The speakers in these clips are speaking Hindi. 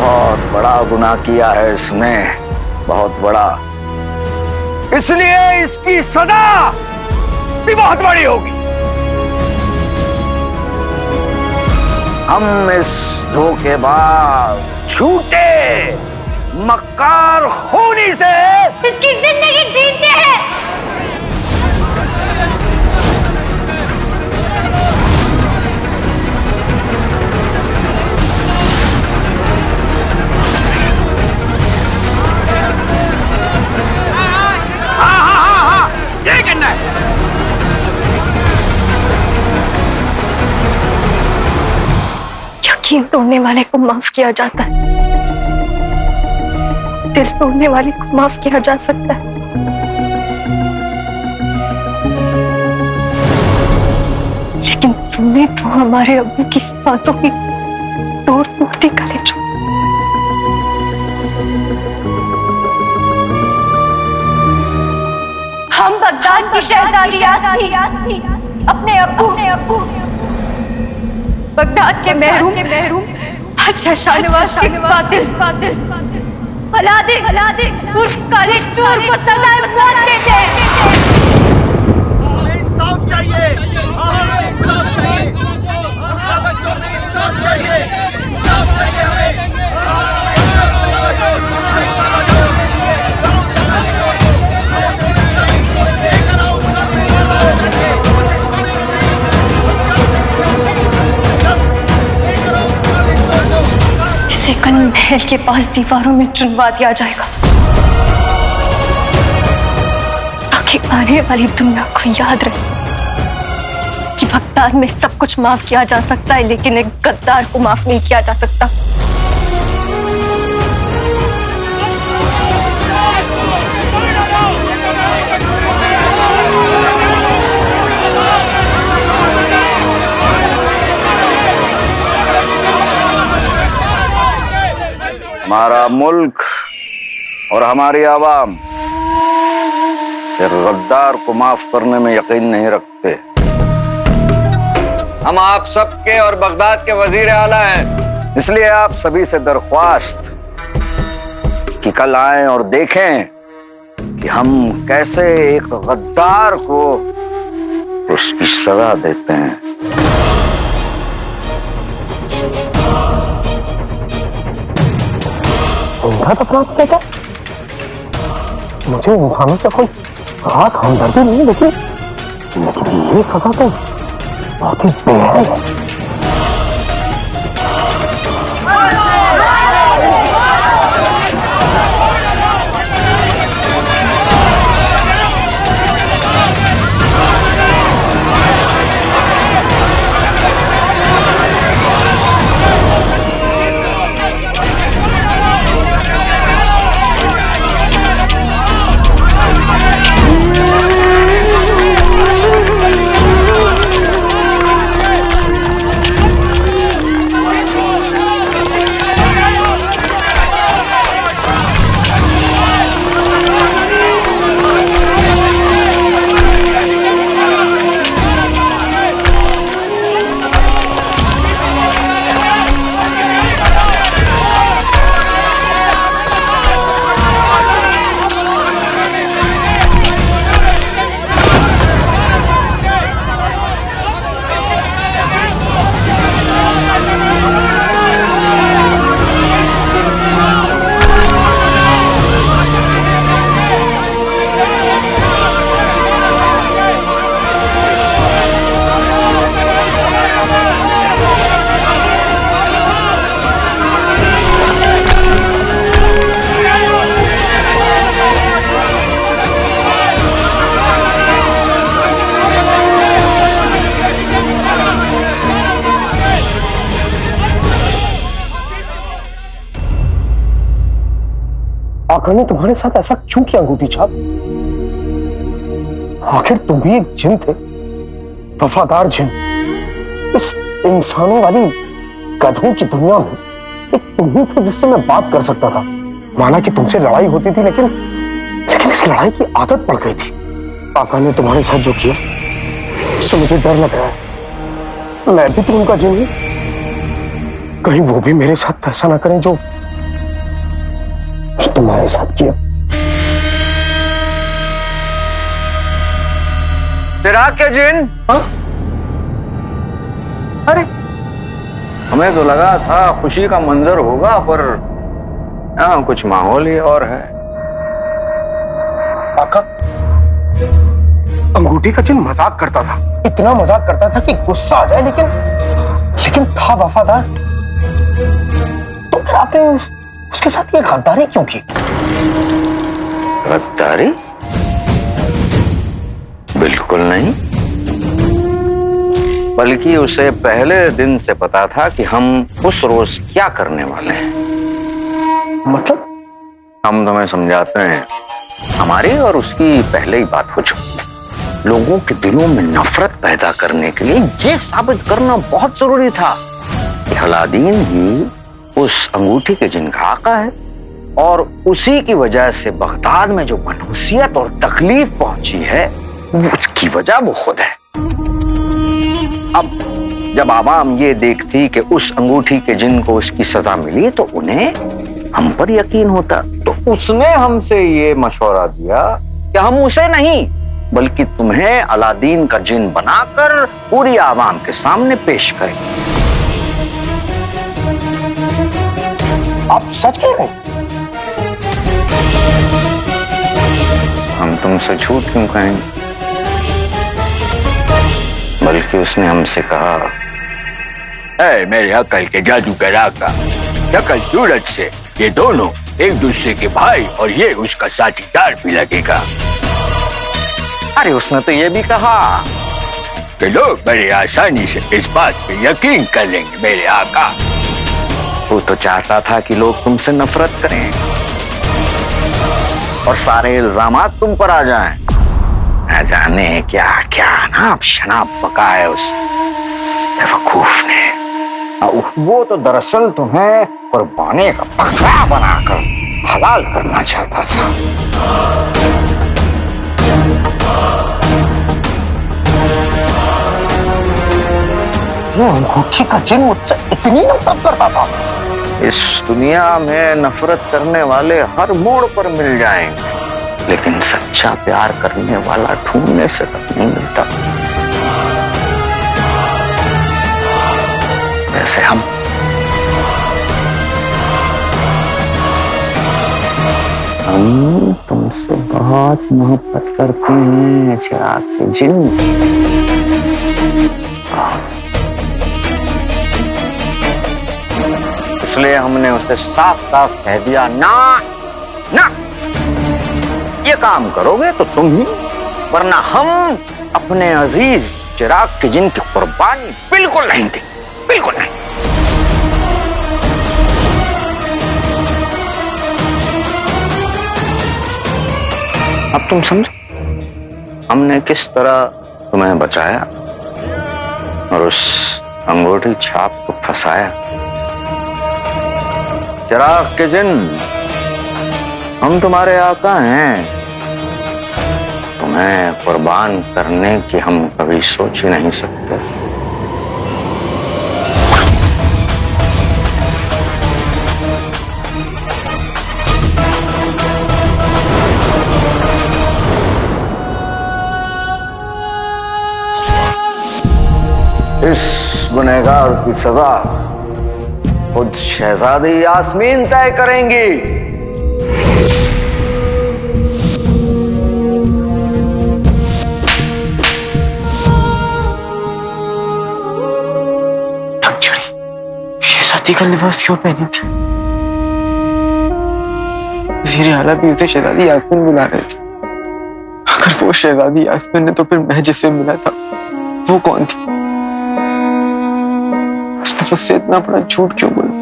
बहुत बड़ा गुनाह किया है इसने, बहुत बड़ा। इसलिए इसकी सजा भी बहुत बड़ी होगी। हम इस धोखेबाज, झूठे, मक्कार खूनी से इसकी जिंदगी जीते हैं। हाँ, ये करना है। यकीन तोड़ने वाले को माफ किया जाता है, दिल तोड़ने वाले को माफ किया जा सकता है। लेकिन तुमने तो हमारे अब्बू की सांसों की तोड़ दी कलेजों। हम बगदाद की शहजादी यास्मीन अपने अब्बू बगदाद के महरूम अच्छा शाहनवाज के कातिल अलादे उर्फ काले चोर को सजाए मौत देते हैं। इंसाफ चाहिए, इंसाफ चाहिए, इंसाफ चाहिए, इंसाफ चाहिए हमें। इसे कल महल के पास दीवारों में चुनवा दिया जाएगा, ताकि आने वाली दुनिया को याद रहे कि बगदाद में सब कुछ माफ किया जा सकता है, लेकिन एक गद्दार को माफ नहीं किया जा सकता। हमारा मुल्क और हमारी आवाम एक गद्दार को माफ करने में यकीन नहीं रखते। हम आप सबके और बगदाद के वजीर आला हैं, इसलिए आप सभी से दरख्वास्त कि कल आएं और देखें कि हम कैसे एक गद्दार को उसकी सजा देते हैं। जिंदा अपराध किया जाए, मुझे इंसानों से कोई खास हमदर्दी नहीं, लेकिन ये सजा तो बहुत ही बेहद है। आका ने तुम्हारे साथ ऐसा क्यों किया अंगूठी छाप? आखिर तुम भी एक जिन थे, वफादार जिन। इस इंसानों वाली गधों की दुनिया में एक तुम ही था जिससे मैं बात कर सकता था। माना कि तुमसे लड़ाई होती थी, लेकिन इस लड़ाई की आदत पड़ गई थी। आका ने तुम्हारे साथ जो किया उससे मुझे डर लग रहा है। मैं भी तो उनका जिन हूं, कहीं वो भी मेरे साथ ऐसा ना करें जो जो तुम्हारे साथ किया। चिराग के जिन, हाँ? अरे हमें तो लगा था खुशी का मंजर होगा, पर यहाँ कुछ माहौल ही और है। काका, अंगूठी का जिन मजाक करता था, इतना मजाक करता था कि गुस्सा आ जाए, लेकिन था वफादार। तो फिर आपने उसके साथ ये गद्दारी क्यों की? गद्दारी? बिल्कुल नहीं, बल्कि उसे पहले दिन से पता था कि हम उस रोज क्या करने वाले हैं। मतलब? हम तुम्हें समझाते हैं। हमारी और उसकी पहले ही बात हो चुकी। लोगों के दिलों में नफरत पैदा करने के लिए ये साबित करना बहुत जरूरी था कि अलादीन ही उस अंगूठी के जिन का आका है, और उसी की वजह से बगदाद में जो मनहूसियत और तकलीफ पहुंची है, उसकी वजह वो खुद है। अब जब आवाम ये देखती कि उस अंगूठी के जिन को उसकी सजा मिली, तो उन्हें हम पर यकीन होता। तो उसने हमसे ये मशवरा दिया कि हम उसे नहीं, बल्कि तुम्हें अलादीन का जिन बनाकर पूरी आवाम के सामने पेश करें। आप सच कह रहे हैं? हम तुमसे झूठ क्यों कहेंगे? बल्कि उसने हमसे कहा, ऐ मेरे अकल के जादूगर आका, शक्ल सूरत से ये दोनों एक दूसरे के भाई और ये उसका साथीदार भी लगेगा। अरे उसने तो ये भी कहा कि लोग बड़ी आसानी से इस बात पे यकीन कर लेंगे मेरे आका। वो तो चाहता था कि लोग तुमसे नफरत करें और सारे इल्जामात तुम पर आ जाएं। न जाने क्या क्या नाप शनाप पकाए उस बेवकूफ ने। वो तो दरअसल तुम्हें कुर्बानी का बकरा बनाकर हलाल करना चाहता था। वो अंगूठी का जिन मुझसे इतनी नफरत करता था। इस दुनिया में नफरत करने वाले हर मोड़ पर मिल जाएंगे, लेकिन सच्चा प्यार करने वाला ढूंढने से तक नहीं मिलता। जैसे हम तुमसे बहुत मोहब्बत करते हैं चिराग के जिन। इसलिए हमने उसे साफ साफ कह दिया, ना ना, ये काम करोगे तो तुम ही, वरना हम अपने अजीज चिराग के जिन की कुर्बानी बिल्कुल नहीं देंगे, बिल्कुल नहीं। अब तुम समझो हमने किस तरह तुम्हें बचाया और उस अंगूठी छाप को फंसाया। चिराग के जिन, हम तुम्हारे आका हैं। तुम्हें कुर्बान करने की हम कभी सोच ही नहीं सकते। इस गुनहगार की सजा खुद शहजादी यास्मीन तय करेंगी। शहजादी का लिबास क्यों पहनी थी? वज़ीर आला भी उसे शहजादी यास्मीन बुला रहे थे। अगर वो शहजादी यास्मीन है तो फिर मैं जिससे मिला था वो कौन थी? उसने मुझसे इतना बड़ा झूठ क्यों बोला?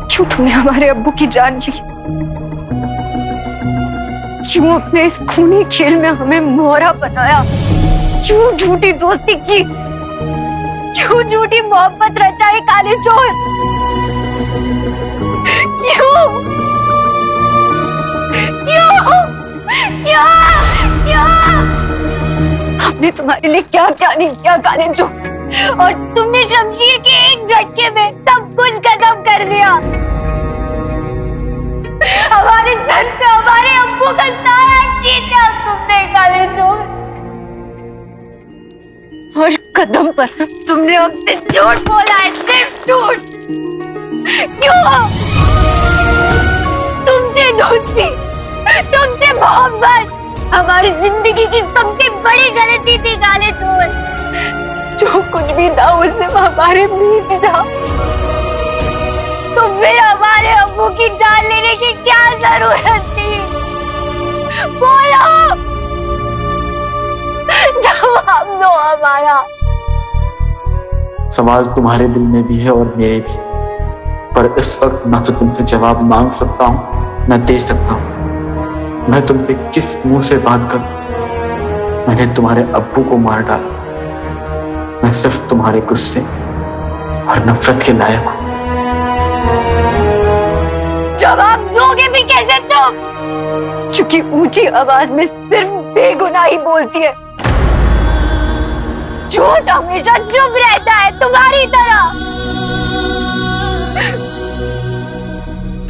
क्यों तुमने हमारे अब्बू की जान ली? क्यों अपने इस खूनी खेल में हमें मोहरा बनाया? क्यों झूठी दोस्ती की? क्यों झूठी मोहब्बत रचाई काले चोर? क्यों? क्यों? क्यों? क्यों? हमने तुम्हारे लिए क्या क्या नहीं किया काले चोर, और तुमने शमशीर के एक झटके में सब कुछ खत्म कर दिया। हमारे सर पे हमारे अब्बू का साया छीना तुमने काले चोर, और कदम पर तुमने हमसे झूठ बोला है, सिर्फ झूठ। क्यों? तुमसे दोस्ती, तुमसे मोहब्बत हमारी जिंदगी की सबसे बड़ी गलती थी काले चोर। जो कुछ भी था उससे हमारे बीच था, तो फिर हमारे अब्बू की जान लेने की क्या जरूरत थी? बोलो, जवाब दो हमारा। सवाल तुम्हारे दिल में भी है और मेरे भी, पर इस वक्त ना तो तुमसे जवाब मांग सकता हूँ न दे सकता हूँ। मैं तुमसे किस मुंह से बात करूं? मैंने तुम्हारे अब्बू को मार डाला। मैं सिर्फ तुम्हारे गुस्से और नफरत के लायक हूं। जवाब दोगे भी कैसे तुम? क्योंकि ऊंची आवाज में सिर्फ बेगुनाही बोलती है, झूठ हमेशा चुप रहता है तुम्हारी तरह।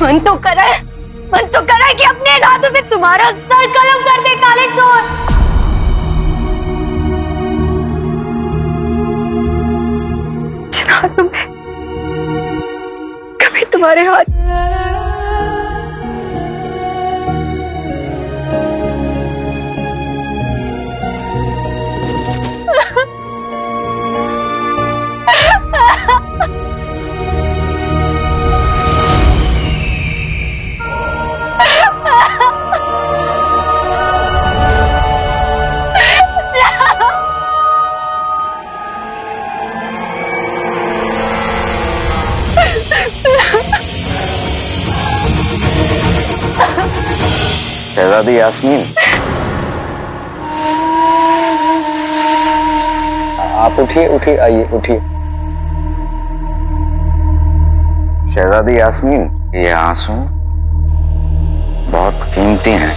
मन तो करा है कि अपने हाथों से तुम्हारा सर कलम कर दे काले चोर। जिन तुम कभी तुम्हारे हाथ शहजादी यास्मीन, आप उठिए, उठिए, आइए, उठिए। शहजादी यास्मीन, ये आंसू बहुत कीमती हैं।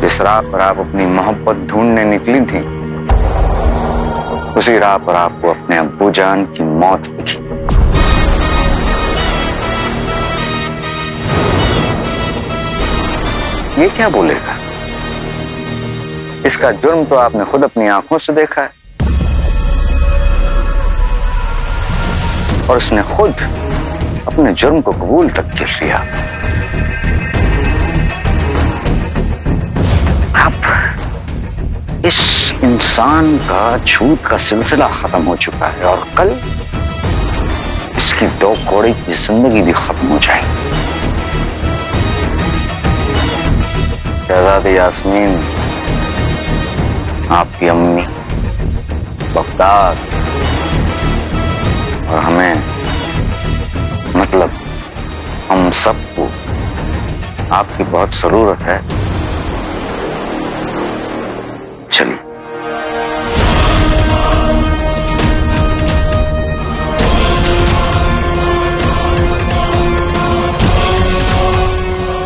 जिस राह पर आप अपनी मोहब्बत ढूंढने निकली थी, उसी राह पर आपको अपने अब्बू जान की मौत दिखी। ये क्या बोलेगा? इसका जुर्म तो आपने खुद अपनी आंखों से देखा है, और उसने खुद अपने जुर्म को कबूल तक कर लिया। अब इस इंसान का झूठ का सिलसिला खत्म हो चुका है, और कल इसकी दो कौड़ी की जिंदगी भी खत्म हो जाएगी। शहजादी यास्मीन, आपकी अम्मी, बगदाद और हमें, मतलब हम सबको आपकी बहुत जरूरत है। चलिए।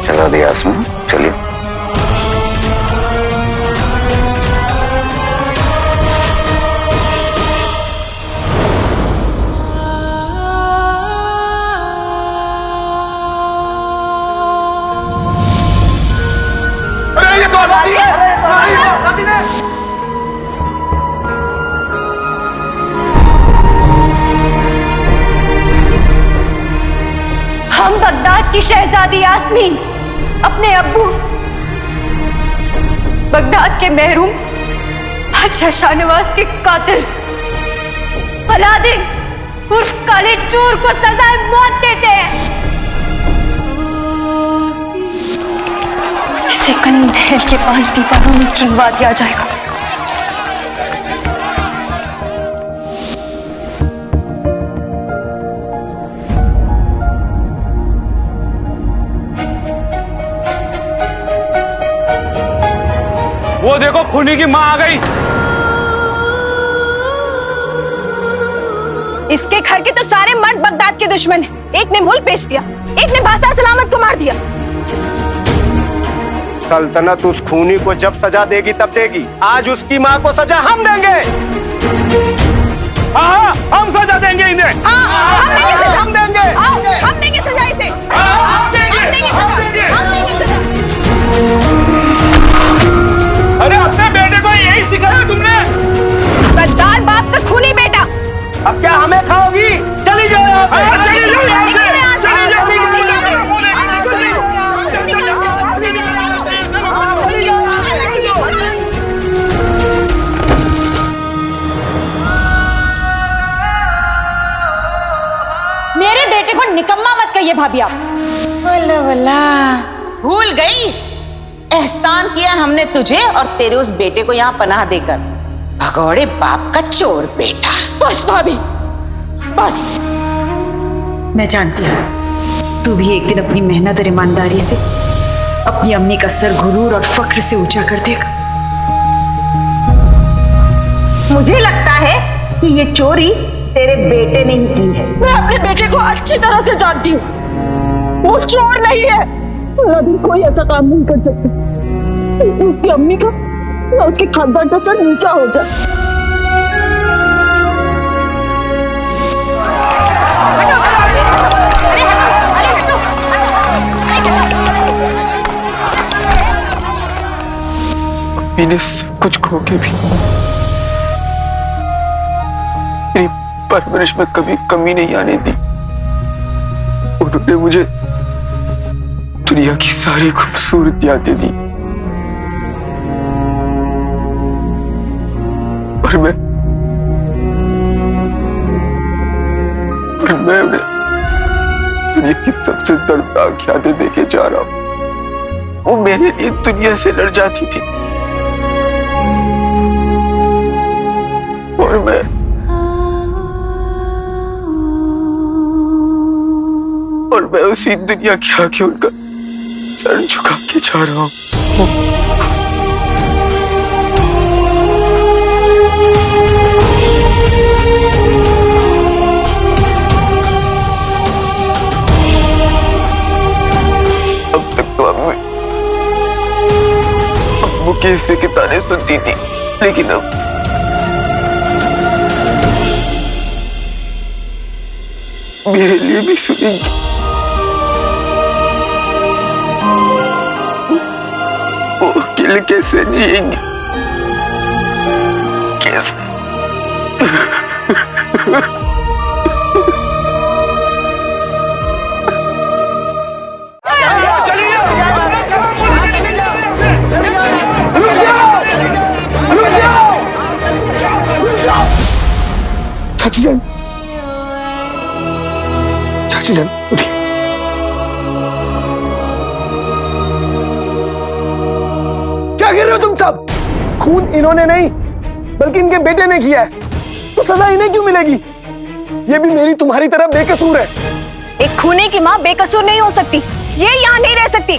शहजादी यास्मीन, चलिए। हम बगदाद की शहजादी यास्मीन अपने अब्बू बगदाद के महरूम बादशाह शाहनवाज के कातिल अलादीन उर्फ काले चोर को सजाए मौत देते हैं। इसे कल महल के पास दीवारों में चुनवा दिया जाएगा। वो देखो खूनी की माँ आ गई। इसके घर के तो सारे मर्द बगदाद के दुश्मन हैं। एक ने मुल्क बेच दिया, एक ने बादशाह सलामत को मार दिया। सल्तनत उस खूनी को जब सजा देगी तब देगी। आज उसकी माँ को सजा हम देंगे। हाँ, हम सजा देंगे इन्हें। हम देंगे। हम देंगे सजा इसे। हम देंगे। अरे अपने बेटे को यही सिखाया तुमने? गद्दार बाप का खूनी बेटा। अब क्या हमें खाओगी? चली जाओ यहाँ से। चली जाओ यहाँ से। चली जाओ। मेरे बेटे को निकम्मा मत कहिए भाभी आप। वल्ला वल्ला, भूल गई एहसान किया हमने तुझे और तेरे उस बेटे को यहाँ पनाह देकर। भगोड़े बाप का चोर बेटा। बस भाभी बस। मैं जानती हूँ तू भी एक दिन अपनी मेहनत और ईमानदारी से अपनी अम्मी का सर गुरूर और फक्र से ऊंचा कर देगा। मुझे लगता है कि ये चोरी तेरे बेटे ने ही की है। मैं अपने बेटे को अच्छी तरह से जानती हूँ, वो चोर नहीं है। और अभी कोई ऐसा काम नहीं कर सकता उसकी अम्मी का या उसके खानदान का सर नीचा हो जाए। मैंने सब कुछ खो के भी मेरी परवरिश में कभी कमी नहीं आने दी। उन्होंने मुझे दुनिया की सारी खूबसूरतियां दे दी और मैं उन्हें दुनिया की सबसे दर्दनाक यादें देके जा रहा हूं। वो मेरे लिए दुनिया से लड़ जाती थी और मैं उसी दुनिया के आगे उनका सर झुका के जा रहा हूं। अब तक तो अम्मू के हिस्से के ताने सुनती थी, लेकिन अब मेरे लिए भी सुनेंगी। वो अकेले कैसे जिएंगे? कैसे? चाची जान, चाची जान उठिए। क्या कर रहे हो तुम सब? खून इन्होंने नहीं बल्कि इनके बेटे ने किया है, तो सजा इन्हें क्यों मिलेगी? ये भी मेरी तुम्हारी तरह बेकसूर है। एक खूनी की माँ बेकसूर नहीं हो सकती, ये यहाँ नहीं रह सकती।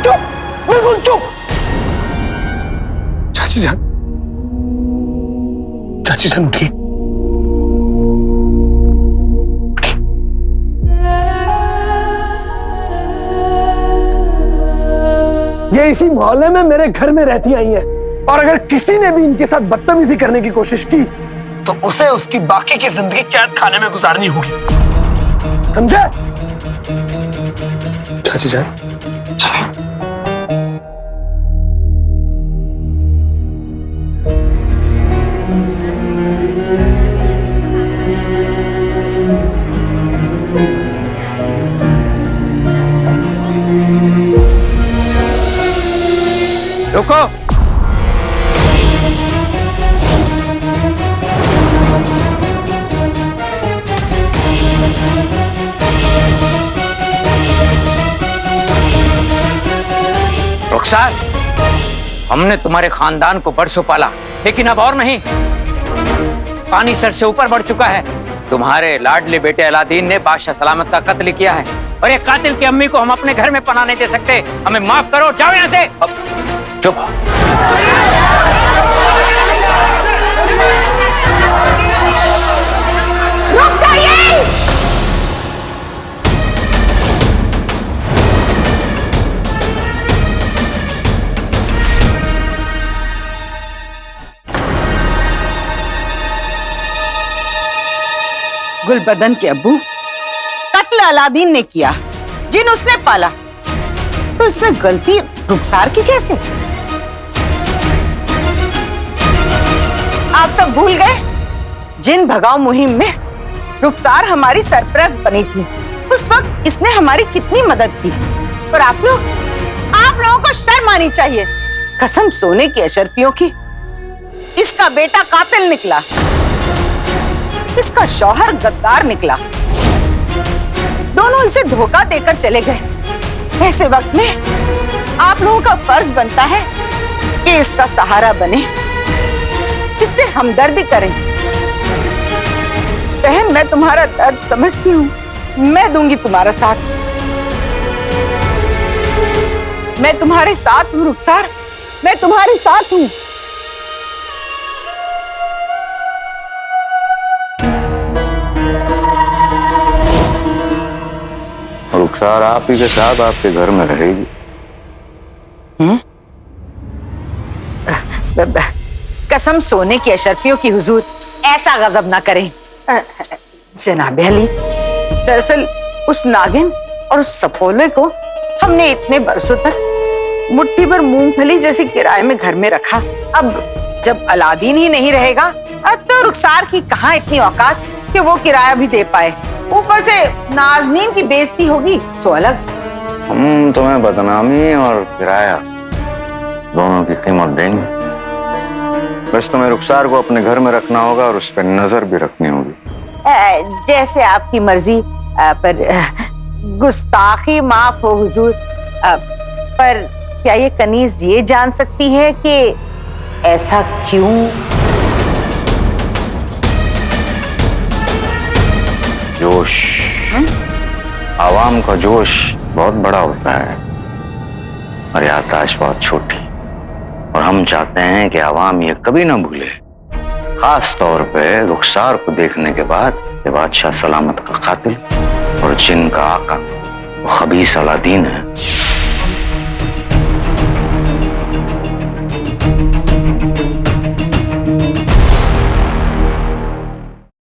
चुप, बिल्कुल चुप। चाची जान, चाची जान उठिए। ये इसी मोहल्ले में मेरे घर में रहती आई हैं, और अगर किसी ने भी इनके साथ बदतमीजी करने की कोशिश की तो उसे उसकी बाकी की जिंदगी कैद खाने में गुजारनी होगी, समझे? चाची जान चलो। रुको। रुखसार, हमने तुम्हारे खानदान को बरसों पाला, लेकिन अब और नहीं। पानी सर से ऊपर बढ़ चुका है। तुम्हारे लाडले बेटे अलादीन ने बादशाह सलामत का कत्ल किया है और एक कातिल की अम्मी को हम अपने घर में पनाह नहीं दे सकते। हमें माफ करो, जाओ यहाँ से। चुप। रुक जाइए। गुलबदन के अब्बू, कत्ल अलादीन ने किया, जिन उसने पाला, तो इसमें गलती रुखसार की कैसे? आप सब भूल गए जिन भगाव मुहिम में रुखसार हमारी सरपरस्त बनी थी, उस वक्त इसने हमारी कितनी मदद की। और आप लोगों को शर्म आनी चाहिए। कसम सोने की अशरफियों की, इसका बेटा कातिल निकला, इसका शौहर गद्दार निकला, दोनों इसे धोखा देकर चले गए। ऐसे वक्त में आप लोगों का फर्ज बनता है कि इसका सहारा बने, इससे हमदर्दी करें। बहन, मैं तुम्हारा दर्द समझती हूँ, मैं दूंगी तुम्हारा साथ, मैं तुम्हारे साथ हूँ रुखसार, मैं तुम्हारे साथ हूँ। रुखसार आप ही के साथ आपके घर में रहेगी। कसम सोने की अशरफियों की हुजूर, ऐसा गजब ना करें। जनाब अली, दरअसल उस नागिन और उस सपोले को हमने इतने बरसों तक मुट्ठी भर मूंगफली जैसे किराए में घर में रखा। अब जब अलादीन ही नहीं रहेगा, अब तो रुखसार की कहाँ इतनी औकात कि वो किराया भी दे पाए। ऊपर से नाजनीन की बेइज्जती होगी सो अलग। हम तुम्हें बदनामी और किराया दोनों की कीमत देंगे। बस तुम्हें रुखसार को अपने घर में रखना होगा और उस पर नजर भी रखनी होगी। जैसे आपकी मर्जी, पर गुस्ताखी माफ हो हुजूर। पर क्या ये कनीज ये जान सकती है कि ऐसा क्यों? जोश, आवाम का जोश बहुत बड़ा होता है और याददाश्त बहुत छोटी, और हम चाहते हैं कि आवाम ये कभी ना भूले, खास तौर पे रुखसार को देखने के बाद कि बादशाह सलामत का कातिल और जिन का आका वो खबीस अलादीन है।